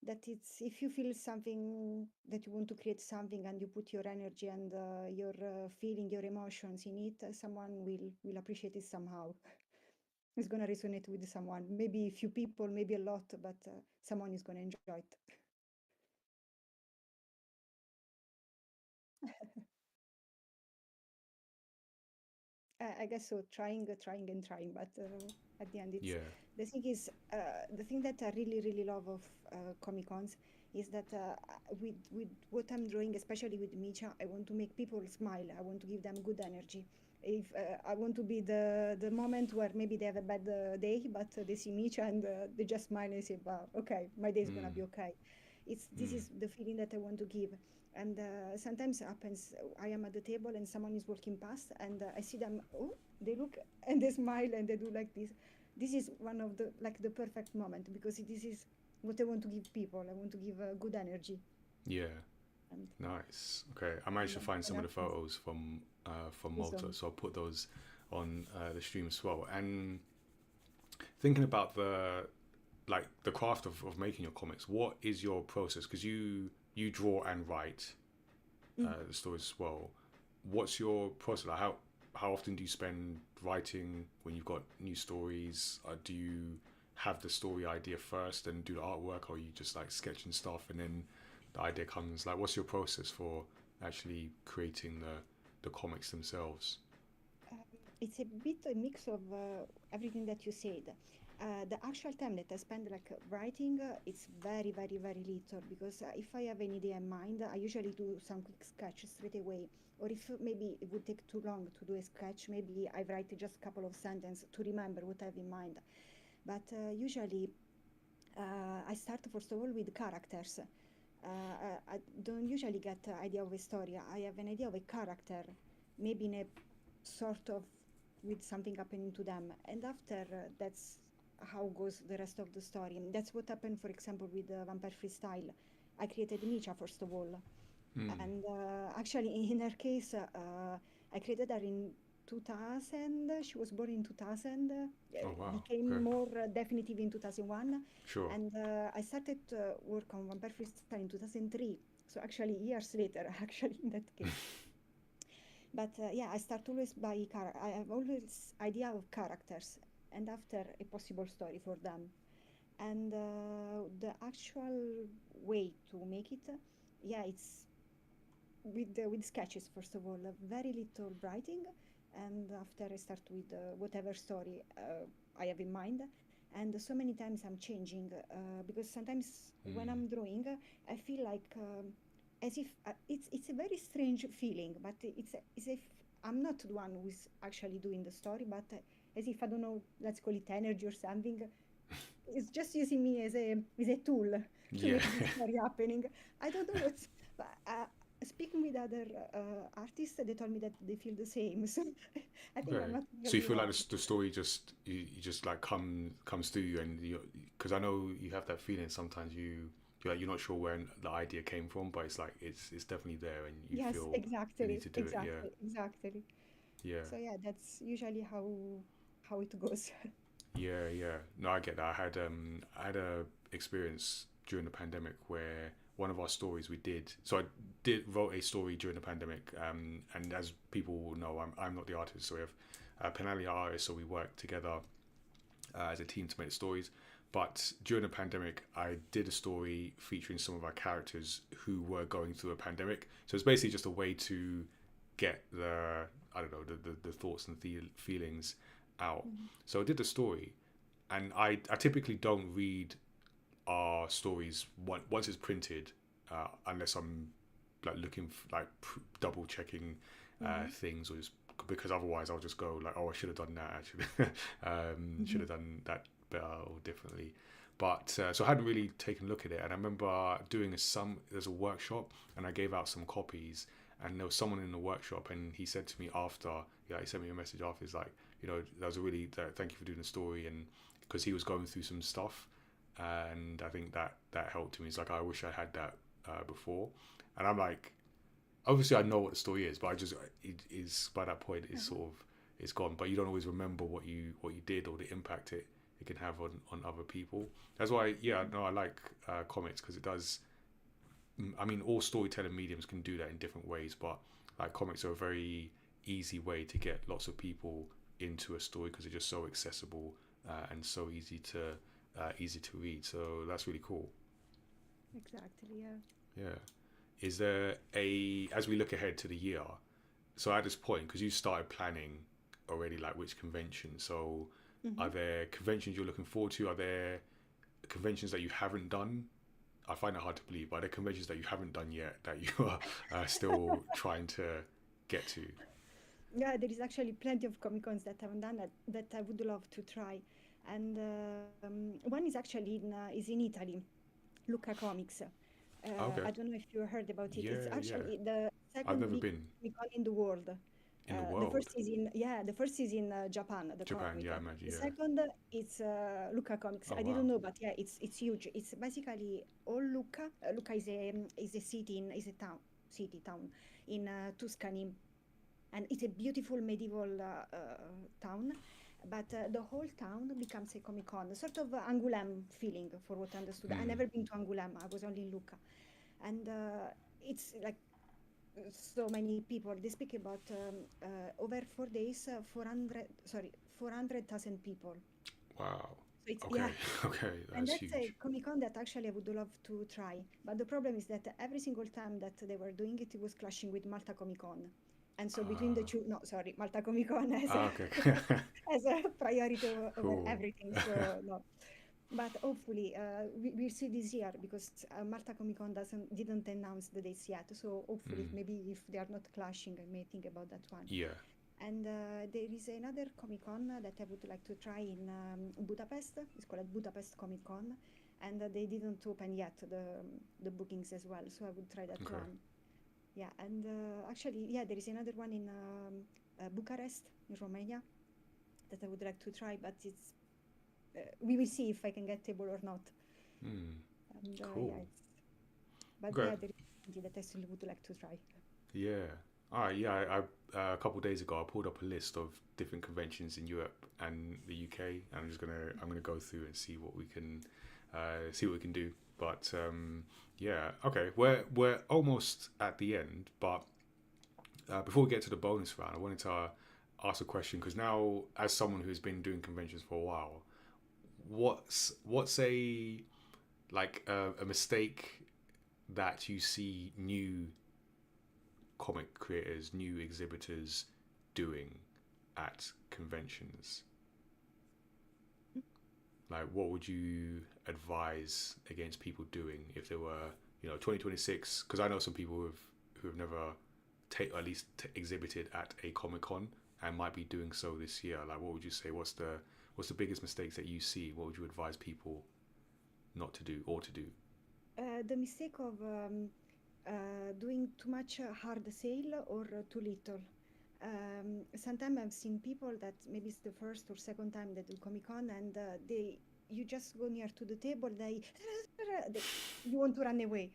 that it's if you feel something that you want to create something and you put your energy and your feeling, your emotions in it, someone will appreciate it somehow. It's gonna resonate with someone. Maybe a few people, maybe a lot, but someone is gonna enjoy it. I guess so. Trying, and trying, but at the end, it's Yeah. the thing is the thing that I really, really love of Comic Cons is that with what I'm drawing, especially with Micha, I want to make people smile. I want to give them good energy. If I want to be the moment where maybe they have a bad day, but they see Micha and they just smile and say, "Wow, okay, my day is gonna Mm, be okay." It's this mm, is the feeling that I want to give. And sometimes it happens, I am at the table and someone is walking past and I see them, oh, they look and they smile and they do like this. This is one of the, like the perfect moment because this is what I want to give people. I want to give good energy yeah. and, Nice. Okay, I managed to find and some of the happens. photos from Malta, Awesome. so I'll put those on the stream as well. And thinking about the craft of making your comics, what is your process? Because you draw and write Mm. the stories as well. What's your process? Like how often do you spend writing when you've got new stories? Do you have the story idea first and do the artwork, or are you just like sketching stuff and then the idea comes? Like, what's your process for actually creating the comics themselves? Um, it's a bit a mix of everything that you said. The actual time that I spend like writing, it's very, very, very little because if I have an idea in mind, I usually do some quick sketch straight away. Or if maybe it would take too long to do a sketch, maybe I write just a couple of sentences to remember what I have in mind. But usually I start first of all with characters. I don't usually get an idea of a story. I have an idea of a character, maybe in a sort of with something happening to them, and after that's how goes the rest of the story. And that's what happened, for example, with Vampire Freestyle. I created Micha first of all, Hmm. and actually in her case, I created her in 2000. She was born in 2000, Oh wow. became Okay. more definitive in 2001, Sure. and I started work on Vampire Freestyle in 2003. So actually years later, actually in that case. But yeah, I start always by I have always idea of characters, and after a possible story for them. And the actual way to make it, yeah, it's with sketches first of all, very little writing, and after I start with whatever story I have in mind. And so many times I'm changing because sometimes when Hmm. I'm drawing, I feel like as if it's a very strange feeling, but it's as if I'm not the one who's actually doing the story, but as if I don't know, let's call it energy or something. It's just using me as a tool to Yeah. make this story happening. I don't know what's. But, speaking with other artists, they told me that they feel the same. So I think I'm Okay. not the So you only feel like one. the story just you just like comes to you and you because I know you have that feeling sometimes you're not sure where the idea came from, but it's like it's definitely there and you Yes, feel you need exactly, to do it. Yeah. exactly, exactly. Yeah. So yeah, that's usually how it goes. Yeah, yeah. No, I get that. I had a experience during the pandemic where one of our stories we did. So I did wrote a story during the pandemic. And as people will know, I'm not the artist. So we have Penali our artist. So we work together as a team to make stories. But during the pandemic, I did a story featuring some of our characters who were going through a pandemic. So it's basically just a way to get the I don't know the thoughts and the feelings out. Mhm. So I did the story, and I typically don't read our stories once it's printed, unless I'm like looking like double checking Mhm. things or just because otherwise I'll just go like, oh, I should have done that actually. Should Mhm. have done that better or differently. But so I hadn't really taken a look at it, and I remember doing there's a workshop, and I gave out some copies, and there was someone in the workshop, and he said to me after, he sent me a message after. He's like, that was a really thank you for doing the story, and because he was going through some stuff, and I think that helped him. He's like, I wish I had that before, and I'm like, obviously I know what the story is, but it is by that point it's sort of it's gone. But you don't always remember what you did or the impact it can have on other people. That's why I like comics, because it does. I mean, all storytelling mediums can do that in different ways, but like comics are a very easy way to get lots of people into a story because they're just so accessible and so easy to read. So that's really cool. Exactly, yeah. Yeah. Is there as we look ahead to the year, so at this point, because you started planning already, like which convention, so are there conventions you're looking forward to? Are there conventions that you haven't done? I find it hard to believe, but are there conventions that you haven't done yet that you are still trying to get to? Yeah, there is actually plenty of Comic Cons that I haven't done that I would love to try. And one is actually is in Italy, Lucca Comics. Okay. I don't know if you heard about it. It's Yeah. actually the I've second never big been Comic Con in the world. in the The first world. is in Japan, the Japan, Comic yeah, I Con. imagine, The yeah. second is Lucca Comics. Oh I wow. didn't know, but yeah, it's huge. It's basically all Lucca. Lucca is a city is a town in Tuscany, and it's a beautiful medieval town. But the whole town becomes a Comic Con, sort of Angoulême feeling, for what I understood. I Mm. never been to Angoulême. I was only in Lucca, and it's like so many people. They speak about over 4 days, 400,000 people. Wow. So it's Okay. yeah, Okay, and that's that's a huge. Comic Con that actually I would love to try. But the problem is that every single time that they were doing it, it was clashing with Malta Comic Con. And so between the Uh, two, no, sorry, Malta Comic Con as a okay. as a priority over Cool. everything. So no, but hopefully we'll see this year because Malta Comic Con didn't announce the dates yet. So hopefully Mm. maybe if they are not clashing, I may think about that one. Yeah. And there is another Comic Con that I would like to try in Budapest. It's called Budapest Comic Con, and they didn't open yet the bookings as well. So I would try that Okay. one. Yeah, and actually, yeah, there is another one in Bucharest, in Romania, that I would like to try, but it's we will see if I can get table or not. Mm. And Cool. but Okay. yeah, there is plenty that I still would like to try. Yeah. All right. Yeah. A couple of days ago, I pulled up a list of different conventions in Europe and the UK, and I'm gonna go through and see what we can do. But yeah. Okay. We're almost at the end, but before we get to the bonus round, I wanted to ask a question, because now, as someone who's been doing conventions for a while, what's a mistake that you see new comic creators, new exhibitors doing at conventions? Like, what would you advise against people doing if they were, 2026? Because I know some people who have never at least exhibited at a Comic Con and might be doing so this year. Like, what would you say? What's the biggest mistakes that you see? What would you advise people not to do or to do? The mistake of doing too much hard sale or too little. Sometimes I've seen people that maybe it's the first or second time they do Comic Con, and you just go near to the table, they you want to run away.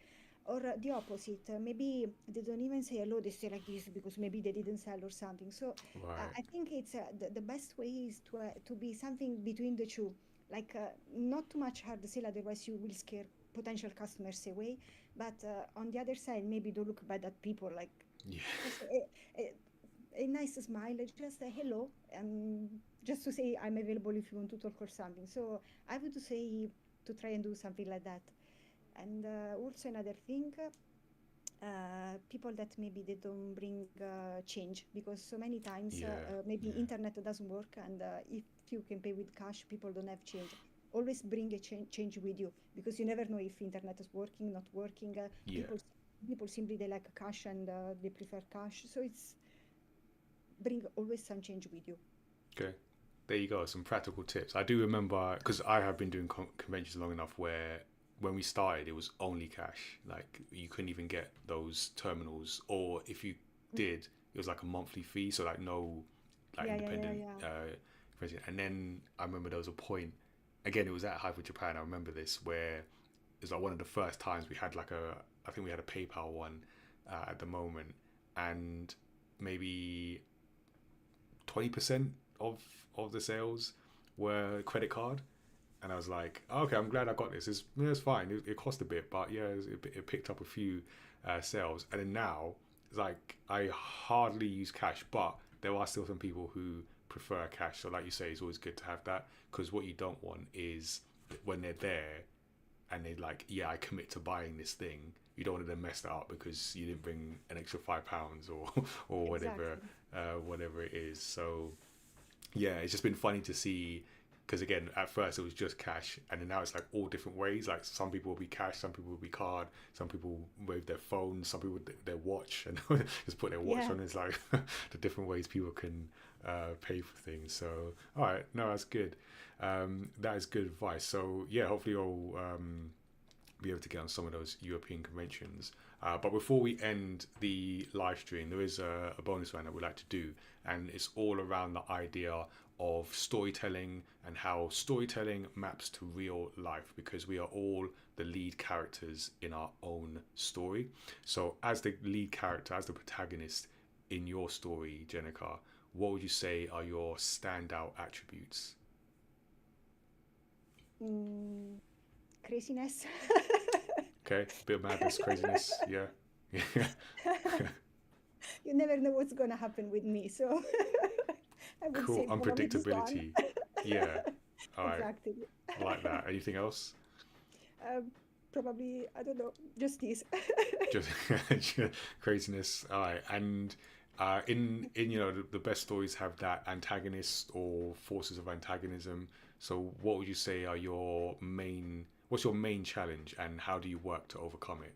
Or the opposite, maybe they don't even say hello, they say like this because maybe they didn't sell or something. So Right. I think it's the best way is to be something between the two, like not too much hard sale, otherwise you will scare potential customers away. But on the other side, maybe don't look bad at people, like Yeah. just a nice smile, just a hello, and just to say I'm available if you want to talk or something. So I would say to try and do something like that. And also another thing, people that maybe they don't bring change, because so many times Yeah. maybe Yeah. internet doesn't work, and if you can pay with cash, people don't have change. Always bring a change with you, because you never know if internet is working, not working. Yeah. People simply they like cash, and they prefer cash. So it's bring always some change with you. Okay. There you go. Some practical tips. I do remember, because I have been doing conventions long enough where when we started, it was only cash. Like you couldn't even get those terminals, or if you did, it was like a monthly fee. So like no, like Yeah, yeah, yeah, independent. yeah. And then I remember there was a point. Again, it was at Hyper Japan. I remember this where it was like one of the first times we had like a. I think we had a PayPal one at the moment, and maybe 20% of the sales were credit card. And I was like, okay, I'm glad I got this. It's fine. It cost a bit, but yeah, it picked up a few sales. And then now, it's like I hardly use cash, but there are still some people who prefer cash. So like you say, it's always good to have that, because what you don't want is when they're there and they're like, yeah, I commit to buying this thing. You don't want to then mess that up because you didn't bring an extra £5 or whatever Exactly. whatever it is. So yeah, it's just been funny to see, because again, at first it was just cash, and then now it's like all different ways. Like some people will be cash, some people will be card, some people wave their phone, some people their watch, and just put their watch Yeah. on. It's like the different ways people can pay for things. So all right, no, that's good. That is good advice. So yeah, hopefully you'll be able to get on some of those European conventions. But before we end the live stream, there is a bonus round that we'd like to do, and it's all around the idea of storytelling and how storytelling maps to real life, because we are all the lead characters in our own story. So, as the lead character, as the protagonist in your story, Jenica, what would you say are your standout attributes? Mm, craziness. Okay, bit of madness, craziness, yeah, yeah, You never know what's gonna happen with me, so I would cool. say probably this one. Unpredictability, yeah. All right, Exactly. I like that. Anything else? Um, Probably, I don't know, just this. Just craziness. All right, and in the best stories have that antagonist or forces of antagonism. So what would you say are your main? What's your main challenge, and how do you work to overcome it?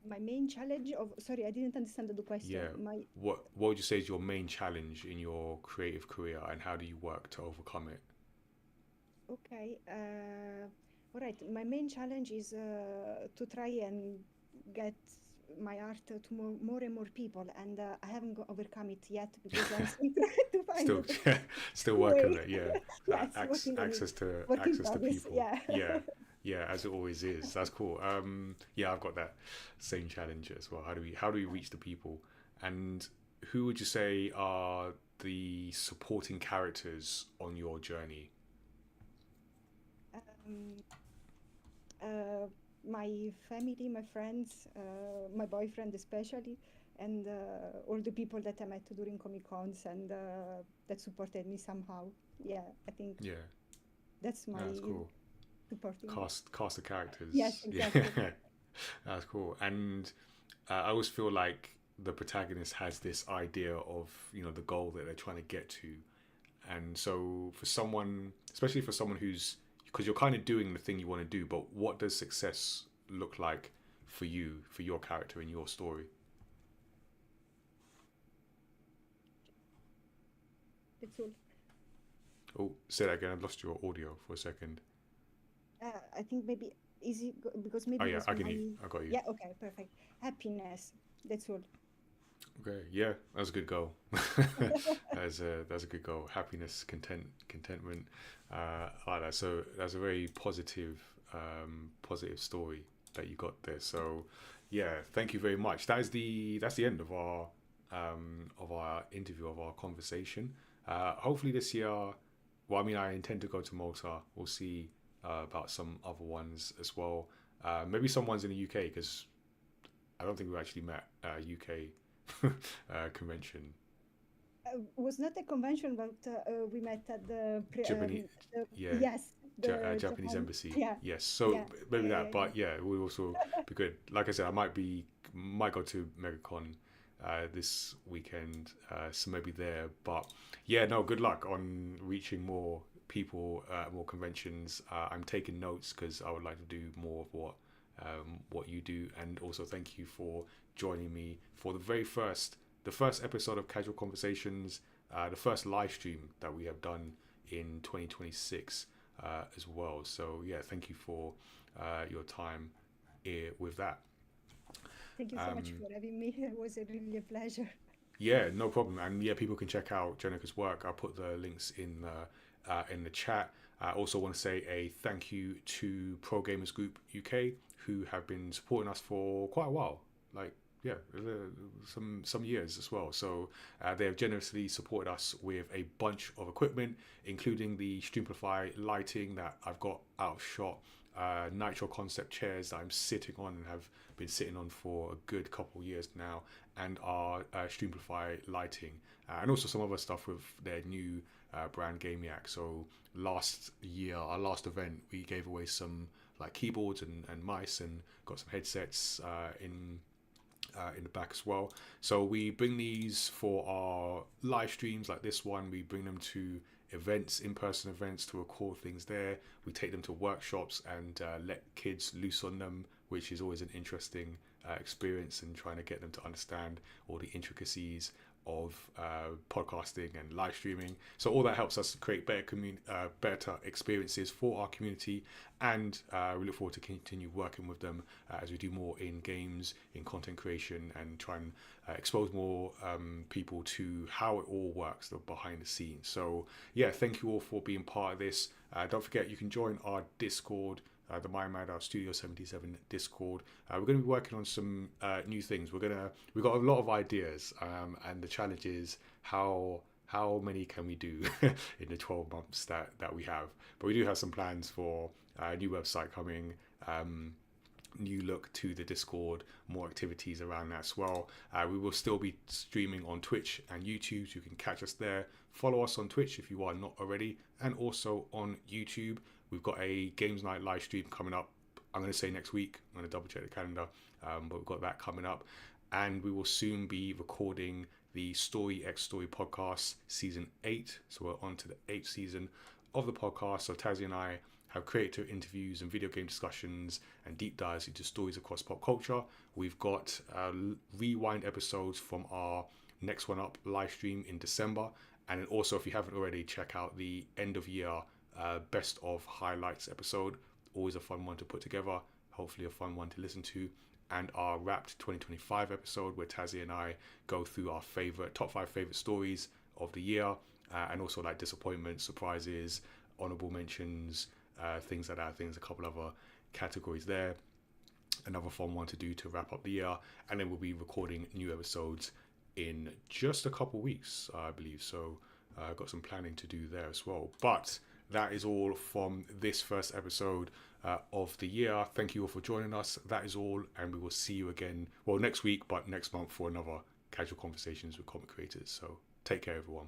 My main challenge of, sorry, I didn't understand the question. Yeah. What would you say is your main challenge in your creative career, and how do you work to overcome it? Okay, all right. My main challenge is to try and get my art to more and more people, and I haven't overcome it yet because I'm still trying to find Still, the still working on way. it. Yeah, Yes, working on it. access to Work in progress. people. Yeah. Yeah, yeah, as it always is. That's cool. Yeah, I've got that same challenge as well. How do we reach the people, and who would you say are the supporting characters on your journey? Um, uh, my family, my friends, my boyfriend especially, and all the people that I met during Comic Cons and that supported me somehow. Yeah, I think Yeah, that's my that's cool. supporting. Cast the Yes, characters. Yeah, exactly. that's cool. And I always feel like the protagonist has this idea of the goal that they're trying to get to, and so for someone, especially for someone who's, because you're kind of doing the thing you want to do, but what does success look like for you, for your character in your story? That's all. Oh, say that again. I lost your audio for a second. I think maybe easy because Oh maybe yeah, was I can hear my you. I got you. yeah. Okay, perfect. Happiness. That's all. Okay, yeah, that's a good goal. That's a good goal. Happiness, contentment. I like that. So that's a very positive story that you got there. So yeah, thank you very much. That's the end of our interview, of our conversation. Hopefully this year. Well, I mean, I intend to go to Malta. We'll see about some other ones as well. Maybe some ones in the UK, because I don't think we've actually met UK convention. Was not a convention, but we met at Japanese, yeah, yes, the Japanese Japan. embassy. Yeah, Yes, so yeah, maybe yeah, that. yeah, But yeah, we also be good. Like I said, I might go to MegaCon this weekend, so maybe there. But yeah, no, good luck on reaching more people, more conventions. I'm taking notes because I would like to do more of what you do, and also thank you for joining me for the first episode of Casual Conversations, the first live stream that we have done in 2026. as well. So yeah, thank you for your time here with that. Thank you so much Um, for having me. It was really a pleasure. Yeah, no problem. And yeah, people can check out Jenika's work. I'll put the links in the chat. I also want to say a thank you to Pro Gamers Group UK, who have been supporting us for quite a while. Like, yeah, some years as well. So they have generously supported us with a bunch of equipment, including the Streamplify lighting that I've got out of shot, Nitro concept chairs that I'm sitting on and have been sitting on for a good couple of years now, and our Streamplify lighting, and also some other stuff with their new brand Gamiac. So last year, our last event, we gave away some like keyboards and mice, and got some headsets in the back as well. So we bring these for our live streams like this one. We bring them to events, in-person events, to record things there. We take them to workshops and let kids loose on them, which is always an interesting experience, and trying to get them to understand all the intricacies of podcasting and live streaming. So all that helps us create better experiences for our community, and we look forward to continue working with them as we do more in games, in content creation, and try and expose more people to how it all works, the behind the scenes. So yeah, thank you all for being part of this. Don't forget, you can join our Discord, the mayamada Studio 77 Discord. We're going to be working on some new things. We've got a lot of ideas, and the challenge is how many can we do in the 12 months that we have. But we do have some plans for a new website coming, new look to the Discord, more activities around that as well. We will still be streaming on Twitch and YouTube, so you can catch us there. Follow us on Twitch if you are not already, and also on YouTube. We've got a Games Night live stream coming up. I'm going to say next week. I'm going to double check the calendar, but we've got that coming up. And we will soon be recording the Story X Story podcast season 8. So we're on to the 8th season of the podcast. So Tazzy and I have creator interviews and video game discussions and deep dives into stories across pop culture. We've got rewind episodes from our next one up live stream in December. And then also, if you haven't already, check out the end of year best of highlights episode. Always a fun one to put together, hopefully a fun one to listen to. And our wrapped 2025 episode, where Tazzy and I go through our top 5 favorite stories of the year, and also like disappointments, surprises, honorable mentions, things like that. There's a couple other categories there. Another fun one to do to wrap up the year. And then we'll be recording new episodes in just a couple weeks, I believe. So I've got some planning to do there as well. But that is all from this first episode of the year. Thank you all for joining us. That is all, and we will see you again, well, next week, but next month for another Casual Conversations with Comic Creators. So take care, everyone.